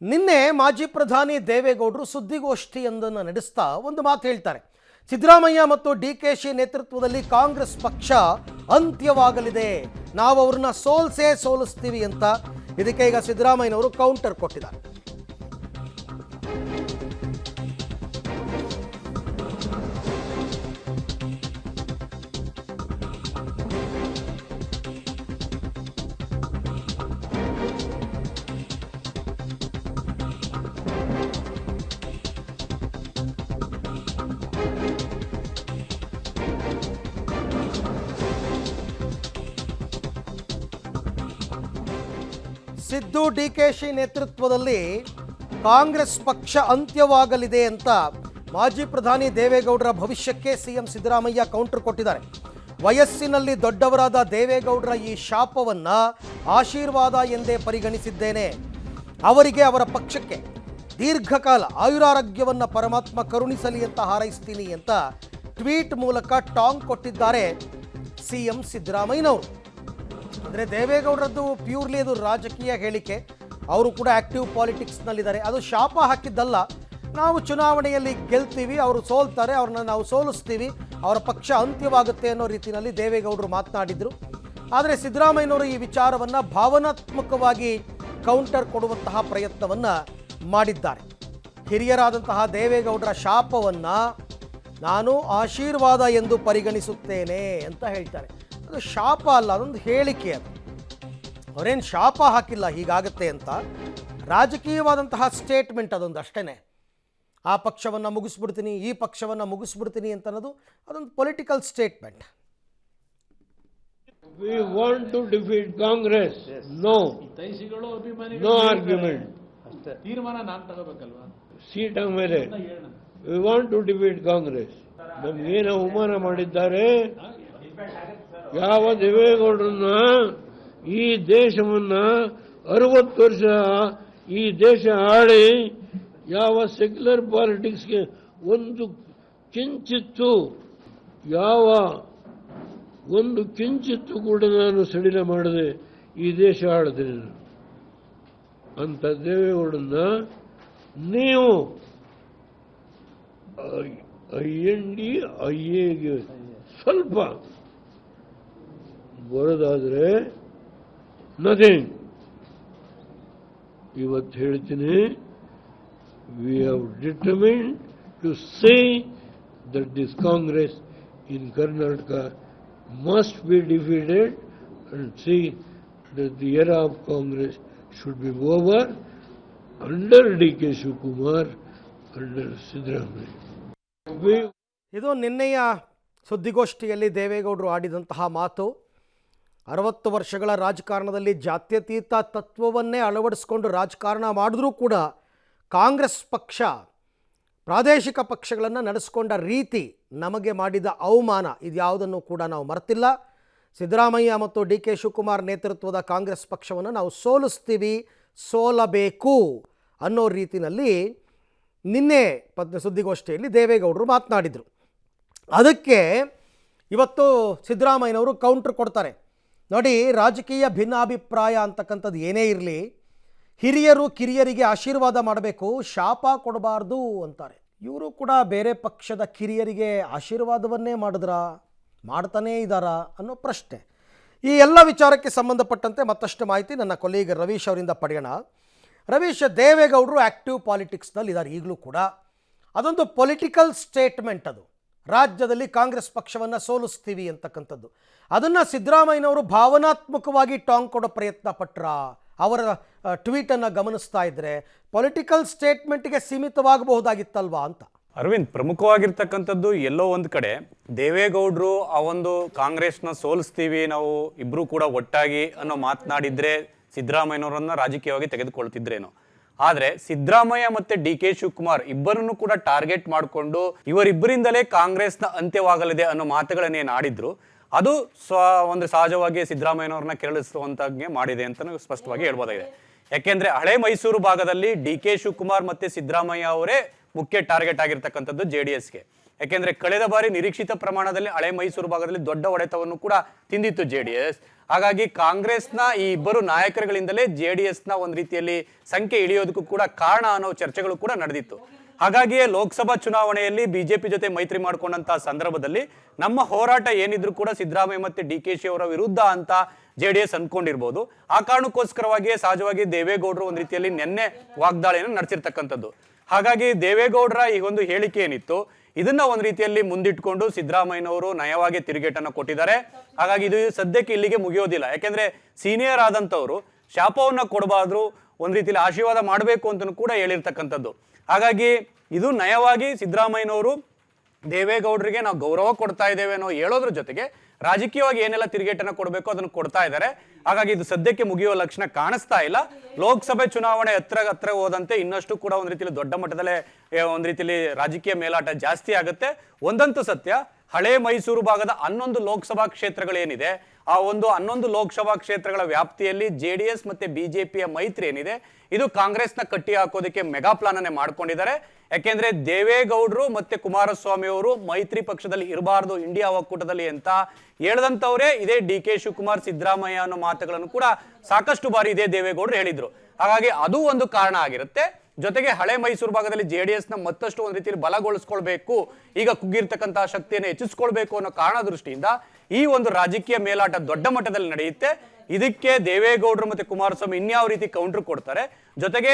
ನಿನ್ನೆ ಮಾಜಿ ಪ್ರಧಾನಿ ದೇವೇಗೌಡರು ಸುದ್ದಿಗೋಷ್ಠಿಯೊಂದನ್ನು ನಡೆಸ್ತಾ ಒಂದು ಮಾತು ಹೇಳ್ತಾರೆ. ಸಿದ್ದರಾಮಯ್ಯ ಮತ್ತು ಡಿಕೆಶಿ ನೇತೃತ್ವದಲ್ಲಿ ಕಾಂಗ್ರೆಸ್ ಪಕ್ಷ ಅಂತ್ಯವಾಗಲಿದೆ, ನಾವು ಅವ್ರನ್ನ ಸೋಲಿಸ್ತೀವಿ ಅಂತ. ಇದಕ್ಕೆ ಈಗ ಸಿದ್ದರಾಮಯ್ಯನವರು ಕೌಂಟರ್ ಕೊಟ್ಟಿದ್ದಾರೆ. ಸಿದ್ದು ಡಿಕೆಶಿ ನೇತೃತ್ವದಲ್ಲಿ ಕಾಂಗ್ರೆಸ್ ಪಕ್ಷ ಅಂತ್ಯವಾಗಲಿದೆ ಅಂತ ಮಾಜಿ ಪ್ರಧಾನಿ ದೇವೇಗೌಡರ ಭವಿಷ್ಯಕ್ಕೆ ಸಿಎಂ ಸಿದ್ದರಾಮಯ್ಯ ಕೌಂಟರ್ ಕೊಟ್ಟಿದ್ದಾರೆ. ವಯಸ್ಸಿನಲ್ಲಿ ದೊಡ್ಡವರಾದ ದೇವೇಗೌಡರ ಈ ಶಾಪವನ್ನು ಆಶೀರ್ವಾದ ಎಂದೇ ಪರಿಗಣಿಸಿದ್ದೇನೆ. ಅವರಿಗೆ, ಅವರ ಪಕ್ಷಕ್ಕೆ ದೀರ್ಘಕಾಲ ಆಯುರಾರೋಗ್ಯವನ್ನು ಪರಮಾತ್ಮ ಕರುಣಿಸಲಿ ಅಂತ ಹಾರೈಸ್ತೀನಿ ಅಂತ ಟ್ವೀಟ್ ಮೂಲಕ ಟಾಂಗ್ ಕೊಟ್ಟಿದ್ದಾರೆ ಸಿಎಂ ಸಿದ್ದರಾಮಯ್ಯನವರು. ಅಂದರೆ ದೇವೇಗೌಡರದ್ದು ಪ್ಯೂರ್ಲಿ ಅದು ರಾಜಕೀಯ ಹೇಳಿಕೆ. ಅವರು ಕೂಡ ಆ್ಯಕ್ಟಿವ್ ಪಾಲಿಟಿಕ್ಸ್ನಲ್ಲಿದ್ದಾರೆ. ಅದು ಶಾಪ ಹಾಕಿದ್ದಲ್ಲ. ನಾವು ಚುನಾವಣೆಯಲ್ಲಿ ಗೆಲ್ತೀವಿ, ಅವರು ಸೋಲ್ತಾರೆ, ಅವ್ರನ್ನ ನಾವು ಸೋಲಿಸ್ತೀವಿ, ಅವರ ಪಕ್ಷ ಅಂತ್ಯವಾಗುತ್ತೆ ಅನ್ನೋ ರೀತಿಯಲ್ಲಿ ದೇವೇಗೌಡರು ಮಾತನಾಡಿದರು. ಆದರೆ ಸಿದ್ದರಾಮಯ್ಯನವರು ಈ ವಿಚಾರವನ್ನು ಭಾವನಾತ್ಮಕವಾಗಿ ಕೌಂಟರ್ ಕೊಡುವಂತಹ ಪ್ರಯತ್ನವನ್ನು ಮಾಡಿದ್ದಾರೆ. ಹಿರಿಯರಾದಂತಹ ದೇವೇಗೌಡರ ಶಾಪವನ್ನು ನಾನು ಆಶೀರ್ವಾದ ಎಂದು ಪರಿಗಣಿಸುತ್ತೇನೆ ಅಂತ ಹೇಳ್ತಾರೆ. ಅದು ಶಾಪ ಅಲ್ಲ, ಅದೊಂದು ಹೇಳಿಕೆ. ಅದು ಅವರೇನು ಶಾಪ ಹಾಕಿಲ್ಲ ಹೀಗಾಗತ್ತೆ ಅಂತ, ರಾಜಕೀಯವಾದಂತಹ ಸ್ಟೇಟ್ಮೆಂಟ್ ಅದೊಂದು ಅಷ್ಟೇ. ಆ ಪಕ್ಷವನ್ನು ಮುಗಿಸ್ಬಿಡ್ತೀನಿ, ಈ ಪಕ್ಷವನ್ನು ಮುಗಿಸ್ಬಿಡ್ತೀನಿ ಅಂತ ಅನ್ನೋದು ಅದೊಂದು political statement. We want to defeat Congress. No. No argument. ತೀರ್ಮಾನ ನಾನು ತಗೋಬೇಕಲ್ವಾ? ಸೀಟ್ ಮೇಲೆ we want to defeat Congress. ನಮಗೇನು ಅವಮಾನ ಮಾಡಿದ್ದಾರೆ. ಯಾವ ದೇವೇಗೌಡರನ್ನ ಈ ದೇಶವನ್ನ 60 ವರ್ಷ ಈ ದೇಶ ಆಳಿ ಯಾವ ಸೆಕ್ಯುಲರ್ ಪಾಲಿಟಿಕ್ಸ್ಗೆ ಒಂದು ಕಿಂಚಿತ್ತು ಕೂಡ ನಾನು ಸಡಿಲ ಮಾಡದೆ ಈ ದೇಶ ಆಳಿದೆ ಅಂತ ದೇವೇಗೌಡರನ್ನ ನೀವು IND-IA ಸ್ವಲ್ಪ ಬರೋದಾದ್ರೆ ನಥಿಂಗ್. ಇವತ್ತು ಹೇಳ್ತೀನಿ, we have determined to say that this Congress in Karnataka must be defeated and see that the era of Congress should be over under DK Shivakumar, under Siddaramaiah. ಇದು ನಿನ್ನೆಯ ಸುದ್ದಿಗೋಷ್ಠಿಯಲ್ಲಿ ದೇವೇಗೌಡರು ಆಡಿದಂತಹ ಮಾತು. 60 ವರ್ಷಗಳ ರಾಜಕಾರಣದಲ್ಲಿ ಜಾತ್ಯತೀತ ತತ್ವವನ್ನೇ ಅಳವಡಿಸಿಕೊಂಡು ರಾಜಕಾರಣ ಮಾಡಿದ್ರೂ ಕೂಡ ಕಾಂಗ್ರೆಸ್ ಪಕ್ಷ ಪ್ರಾದೇಶಿಕ ಪಕ್ಷಗಳನ್ನು ನಡೆಸಿಕೊಂಡ ರೀತಿ, ನಮಗೆ ಮಾಡಿದ ಅವಮಾನ, ಇದ್ಯಾವುದನ್ನು ಕೂಡ ನಾವು ಮರೆತಿಲ್ಲ. ಸಿದ್ದರಾಮಯ್ಯ ಮತ್ತು DK ಶಿವಕುಮಾರ್ ನೇತೃತ್ವದ ಕಾಂಗ್ರೆಸ್ ಪಕ್ಷವನ್ನು ನಾವು ಸೋಲಿಸ್ತೀವಿ, ಸೋಲಬೇಕು ಅನ್ನೋ ರೀತಿಯಲ್ಲಿ ನಿನ್ನೆ ಸುದ್ದಿಗೋಷ್ಠಿಯಲ್ಲಿ ದೇವೇಗೌಡರು ಮಾತನಾಡಿದರು. ಅದಕ್ಕೆ ಇವತ್ತು ಸಿದ್ದರಾಮಯ್ಯನವರು ಕೌಂಟ್ರ್ ಕೊಡ್ತಾರೆ. ನೋಡಿ, ರಾಜಕೀಯ ಭಿನ್ನಾಭಿಪ್ರಾಯ ಅಂತಕ್ಕಂಥದ್ದು ಏನೇ ಇರಲಿ, ಹಿರಿಯರು ಕಿರಿಯರಿಗೆ ಆಶೀರ್ವಾದ ಮಾಡಬೇಕು, ಶಾಪ ಕೊಡಬಾರ್ದು ಅಂತಾರೆ. ಇವರು ಕೂಡ ಬೇರೆ ಪಕ್ಷದ ಕಿರಿಯರಿಗೆ ಆಶೀರ್ವಾದವನ್ನೇ ಮಾಡ್ತಾನೇ ಇದ್ದಾರಾ ಅನ್ನೋ ಪ್ರಶ್ನೆ. ಈ ಎಲ್ಲ ವಿಚಾರಕ್ಕೆ ಸಂಬಂಧಪಟ್ಟಂತೆ ಮತ್ತಷ್ಟು ಮಾಹಿತಿ ನನ್ನ ಕೊಲೀಗ ರವೀಶ್ ಅವರಿಂದ ಪಡೆಯೋಣ. ರವೀಶ್, ದೇವೇಗೌಡರು ಆ್ಯಕ್ಟಿವ್ ಪಾಲಿಟಿಕ್ಸ್ನಲ್ಲಿ ಇದ್ದಾರೆ ಈಗಲೂ ಕೂಡ. ಅದೊಂದು ಪೊಲಿಟಿಕಲ್ ಸ್ಟೇಟ್ಮೆಂಟ್. ಅದು ರಾಜ್ಯದಲ್ಲಿ ಕಾಂಗ್ರೆಸ್ ಪಕ್ಷವನ್ನು ಸೋಲಿಸ್ತೀವಿ ಅಂತಕ್ಕಂಥದ್ದು. ಅದನ್ನು ಸಿದ್ದರಾಮಯ್ಯನವರು ಭಾವನಾತ್ಮಕವಾಗಿ ಟಾಂಗ್ ಕೊಡೋ ಪ್ರಯತ್ನ ಪಟ್ರ. ಅವರ ಟ್ವೀಟನ್ನು ಗಮನಿಸ್ತಾ ಇದ್ದರೆ ಪೊಲಿಟಿಕಲ್ ಸ್ಟೇಟ್ಮೆಂಟ್ಗೆ ಸೀಮಿತವಾಗಬಹುದಾಗಿತ್ತಲ್ವಾ ಅಂತ. ಅರವಿಂದ್, ಪ್ರಮುಖವಾಗಿರ್ತಕ್ಕಂಥದ್ದು ಎಲ್ಲೋ ಒಂದು ಕಡೆ ದೇವೇಗೌಡರು ಆ ಒಂದು ಕಾಂಗ್ರೆಸ್ನ ಸೋಲಿಸ್ತೀವಿ ನಾವು ಇಬ್ಬರು ಕೂಡ ಒಟ್ಟಾಗಿ ಅನ್ನೋ ಮಾತನಾಡಿದ್ರೆ ಸಿದ್ದರಾಮಯ್ಯನವರನ್ನ ರಾಜಕೀಯವಾಗಿ ತೆಗೆದುಕೊಳ್ತಿದ್ರೇನೋ. ಆದರೆ ಸಿದ್ದರಾಮಯ್ಯ ಮತ್ತೆ DK ಶಿವಕುಮಾರ್ ಇಬ್ಬರನ್ನು ಕೂಡ ಟಾರ್ಗೆಟ್ ಮಾಡಿಕೊಂಡು ಇವರಿಬ್ಬರಿಂದಲೇ ಕಾಂಗ್ರೆಸ್ನ ಅಂತ್ಯವಾಗಲಿದೆ ಅನ್ನೋ ಮಾತುಗಳನ್ನೇನು ಆಡಿದ್ರು, ಅದು ಒಂದು ಸಹಜವಾಗಿ ಸಿದ್ದರಾಮಯ್ಯನವ್ರನ್ನ ಕೆರಳಿಸುವಂತಾಗೆ ಮಾಡಿದೆ ಅಂತ ಸ್ಪಷ್ಟವಾಗಿ ಹೇಳ್ಬೋದಾಗಿದೆ. ಯಾಕೆಂದ್ರೆ ಹಳೆ ಮೈಸೂರು ಭಾಗದಲ್ಲಿ DK ಶಿವಕುಮಾರ್ ಮತ್ತೆ ಸಿದ್ದರಾಮಯ್ಯ ಅವರೇ ಮುಖ್ಯ ಟಾರ್ಗೆಟ್ ಆಗಿರ್ತಕ್ಕಂಥದ್ದು JDSಗೆ. ಯಾಕೆಂದ್ರೆ ಕಳೆದ ಬಾರಿ ನಿರೀಕ್ಷಿತ ಪ್ರಮಾಣದಲ್ಲಿ ಹಳೆ ಮೈಸೂರು ಭಾಗದಲ್ಲಿ ದೊಡ್ಡ ಹೊಡೆತವನ್ನು ಕೂಡ ತಿಂದಿತ್ತು ಜೆಡಿಎಸ್. ಹಾಗಾಗಿ ಕಾಂಗ್ರೆಸ್ನ ಈ ಇಬ್ಬರು ನಾಯಕರುಗಳಿಂದಲೇ ಜೆಡಿಎಸ್ನ ಒಂದು ರೀತಿಯಲ್ಲಿ ಸಂಖ್ಯೆ ಇಳಿಯೋದಕ್ಕೂ ಕೂಡ ಕಾರಣ ಅನ್ನೋ ಚರ್ಚೆಗಳು ಕೂಡ ನಡೆದಿತ್ತು. ಹಾಗಾಗಿಯೇ ಲೋಕಸಭಾ ಚುನಾವಣೆಯಲ್ಲಿ ಬಿಜೆಪಿ ಜೊತೆ ಮೈತ್ರಿ ಮಾಡಿಕೊಂಡಂತಹ ಸಂದರ್ಭದಲ್ಲಿ ನಮ್ಮ ಹೋರಾಟ ಏನಿದ್ರು ಕೂಡ ಸಿದ್ದರಾಮಯ್ಯ ಮತ್ತೆ DKಶಿ ಅವರ ವಿರುದ್ಧ ಅಂತ ಜೆಡಿಎಸ್ ಅನ್ಕೊಂಡಿರ್ಬೋದು. ಆ ಕಾರಣಕ್ಕೋಸ್ಕರವಾಗಿಯೇ ಸಹಜವಾಗಿ ದೇವೇಗೌಡರು ಒಂದು ರೀತಿಯಲ್ಲಿ ನಿನ್ನೆ ವಾಗ್ದಾಳಿಯನ್ನು ನಡೆಸಿರ್ತಕ್ಕಂಥದ್ದು. ಹಾಗಾಗಿ ದೇವೇಗೌಡರ ಈ ಒಂದು ಹೇಳಿಕೆ ಏನಿತ್ತು ಇದನ್ನ ಒಂದು ರೀತಿಯಲ್ಲಿ ಮುಂದಿಟ್ಕೊಂಡು ಸಿದ್ದರಾಮಯ್ಯನವರು ನಯವಾಗಿ ತಿರುಗೇಟನ್ನು ಕೊಟ್ಟಿದ್ದಾರೆ. ಹಾಗಾಗಿ ಇದು ಸದ್ಯಕ್ಕೆ ಇಲ್ಲಿಗೆ ಮುಗಿಯೋದಿಲ್ಲ. ಯಾಕೆಂದ್ರೆ ಸೀನಿಯರ್ ಆದಂಥವ್ರು ಶಾಪವನ್ನ ಕೊಡಬಾರ್ದು, ಒಂದು ರೀತಿಯಲ್ಲಿ ಆಶೀರ್ವಾದ ಮಾಡಬೇಕು ಅಂತಲೂ ಕೂಡ ಹೇಳಿರ್ತಕ್ಕಂಥದ್ದು. ಹಾಗಾಗಿ ಇದು ನಯವಾಗಿ ಸಿದ್ದರಾಮಯ್ಯನವರು ದೇವೇಗೌಡರಿಗೆ ನಾವು ಗೌರವ ಕೊಡ್ತಾ ಇದ್ದೇವೆ ಅನ್ನೋ ಹೇಳೋದ್ರ ಜೊತೆಗೆ ರಾಜಕೀಯವಾಗಿ ಏನೆಲ್ಲ ತಿರುಗೇಟನ್ನು ಕೊಡಬೇಕು ಅದನ್ನು ಕೊಡ್ತಾ ಇದ್ದಾರೆ. ಹಾಗಾಗಿ ಇದು ಸದ್ಯಕ್ಕೆ ಮುಗಿಯುವ ಲಕ್ಷಣ ಕಾಣಿಸ್ತಾ ಇಲ್ಲ. ಲೋಕಸಭೆ ಚುನಾವಣೆ ಹತ್ರ ಹೋದಂತೆ ಇನ್ನಷ್ಟು ಕೂಡ ಒಂದು ರೀತಿಯಲ್ಲಿ ದೊಡ್ಡ ಮಟ್ಟದಲ್ಲೇ ಒಂದು ರೀತಿಯಲ್ಲಿ ರಾಜಕೀಯ ಮೇಲಾಟ ಜಾಸ್ತಿ ಆಗುತ್ತೆ. ಒಂದಂತೂ ಸತ್ಯ, ಹಳೆ ಮೈಸೂರು ಭಾಗದ 11 ಲೋಕಸಭಾ ಕ್ಷೇತ್ರಗಳೇನಿದೆ ಆ ಒಂದು 11 ಲೋಕಸಭಾ ಕ್ಷೇತ್ರಗಳ ವ್ಯಾಪ್ತಿಯಲ್ಲಿ JDS ಮತ್ತೆ ಬಿಜೆಪಿಯ ಮೈತ್ರಿ ಏನಿದೆ ಇದು ಕಾಂಗ್ರೆಸ್ನ ಕಟ್ಟಿ ಹಾಕೋದಕ್ಕೆ ಮೆಗಾ ಪ್ಲಾನ್ ಅನ್ನೇ ಮಾಡ್ಕೊಂಡಿದ್ದಾರೆ. ಯಾಕೆಂದ್ರೆ ದೇವೇಗೌಡರು ಮತ್ತೆ ಕುಮಾರಸ್ವಾಮಿ ಅವರು ಮೈತ್ರಿ ಪಕ್ಷದಲ್ಲಿ ಇರಬಾರ್ದು ಇಂಡಿಯಾ ಒಕ್ಕೂಟದಲ್ಲಿ ಅಂತ ಹೇಳ್ದಂತವ್ರೆ ಇದೇ DK ಶಿವಕುಮಾರ್ ಸಿದ್ದರಾಮಯ್ಯ ಅನ್ನೋ ಮಾತುಗಳನ್ನು ಕೂಡ ಸಾಕಷ್ಟು ಬಾರಿ ಇದೇ ದೇವೇಗೌಡರು ಹೇಳಿದ್ರು. ಹಾಗಾಗಿ ಅದು ಒಂದು ಕಾರಣ ಆಗಿರುತ್ತೆ. ಜೊತೆಗೆ ಹಳೆ ಮೈಸೂರು ಭಾಗದಲ್ಲಿ JDS ನ ಮತ್ತಷ್ಟು ಒಂದು ರೀತಿಯಲ್ಲಿ ಬಲಗೊಳಿಸ್ಕೊಳ್ಬೇಕು, ಈಗ ಕುಗ್ಗಿರ್ತಕ್ಕಂತಹ ಶಕ್ತಿಯನ್ನು ಹೆಚ್ಚಿಸ್ಕೊಳ್ಬೇಕು ಅನ್ನೋ ಕಾರಣ ದೃಷ್ಟಿಯಿಂದ ಈ ಒಂದು ರಾಜಕೀಯ ಮೇಲಾಟ ದೊಡ್ಡ ಮಟ್ಟದಲ್ಲಿ ನಡೆಯುತ್ತೆ. ಇದಕ್ಕೆ ದೇವೇಗೌಡರು ಮತ್ತೆ ಕುಮಾರಸ್ವಾಮಿ ಇನ್ಯಾವ ರೀತಿ ಕೌಂಟರ್ ಕೊಡ್ತಾರೆ, ಜೊತೆಗೆ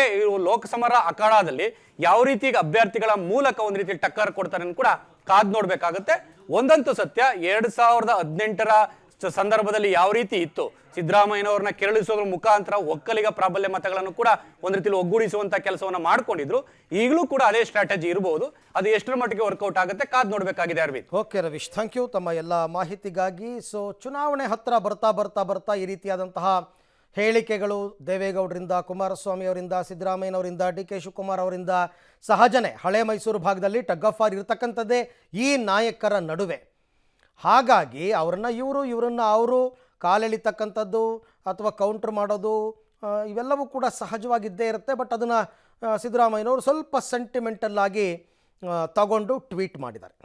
ಲೋಕಸಮರ ಅಖಾಡದಲ್ಲಿ ಯಾವ ರೀತಿ ಅಭ್ಯರ್ಥಿಗಳ ಮೂಲಕ ಒಂದು ರೀತಿ ಟಕ್ಕರ್ ಕೊಡ್ತಾರೆ ಕೂಡ ಕಾದ್ ನೋಡ್ಬೇಕಾಗುತ್ತೆ. ಒಂದಂತೂ ಸತ್ಯ, 2018ರ ಸಂದರ್ಭದಲ್ಲಿ ಯಾವ ರೀತಿ ಇತ್ತು, ಸಿದ್ದರಾಮಯ್ಯನವ್ರನ್ನ ಕೆರಳಿಸೋದ್ರ ಮುಖಾಂತರ ಒಕ್ಕಲಿಗ ಪ್ರಾಬಲ್ಯ ಮತಗಳನ್ನು ಕೂಡ ಒಂದು ರೀತಿಯಲ್ಲಿ ಒಗ್ಗೂಡಿಸುವಂತ ಕೆಲಸವನ್ನ ಮಾಡ್ಕೊಂಡಿದ್ರು. ಈಗಲೂ ಕೂಡ ಅದೇ ಸ್ಟ್ರಾಟಜಿ ಇರಬಹುದು. ಅದು ಎಷ್ಟರ ಮಟ್ಟಿಗೆ ವರ್ಕೌಟ್ ಆಗುತ್ತೆ ಕಾದ್ ನೋಡ್ಬೇಕಾಗಿದೆ. Aravind. Okay Ravish, thank you ತಮ್ಮ ಎಲ್ಲ ಮಾಹಿತಿಗಾಗಿ. ಸೊ ಚುನಾವಣೆ ಹತ್ರ ಬರ್ತಾ ಈ ರೀತಿಯಾದಂತಹ ಹೇಳಿಕೆಗಳು ದೇವೇಗೌಡರಿಂದ, ಕುಮಾರಸ್ವಾಮಿ ಅವರಿಂದ, ಸಿದ್ದರಾಮಯ್ಯನವರಿಂದ, DK ಶಿವಕುಮಾರ್ ಅವರಿಂದ ಸಹಜನೇ ಹಳೆ ಮೈಸೂರು ಭಾಗದಲ್ಲಿ ಟಗ್ ಆಫ್ ವಾರ್ ಇರತಕ್ಕಂಥದ್ದೇ ಈ ನಾಯಕರ ನಡುವೆ. ಹಾಗಾಗಿ ಇವರನ್ನ ಅವರು ಕಾಲೆಳಿತಕ್ಕಂಥದ್ದು ಅಥವಾ ಕೌಂಟರ್ ಮಾಡೋದು ಇವೆಲ್ಲವೂ ಕೂಡ ಸಹಜವಾಗಿದ್ದೇ ಇರುತ್ತೆ. ಬಟ್ ಅದನ್ನು ಸಿದ್ದರಾಮಯ್ಯನವರು ಸ್ವಲ್ಪ ಸೆಂಟಿಮೆಂಟಲ್ ಆಗಿ ತಗೊಂಡು ಟ್ವೀಟ್ ಮಾಡಿದ್ದಾರೆ.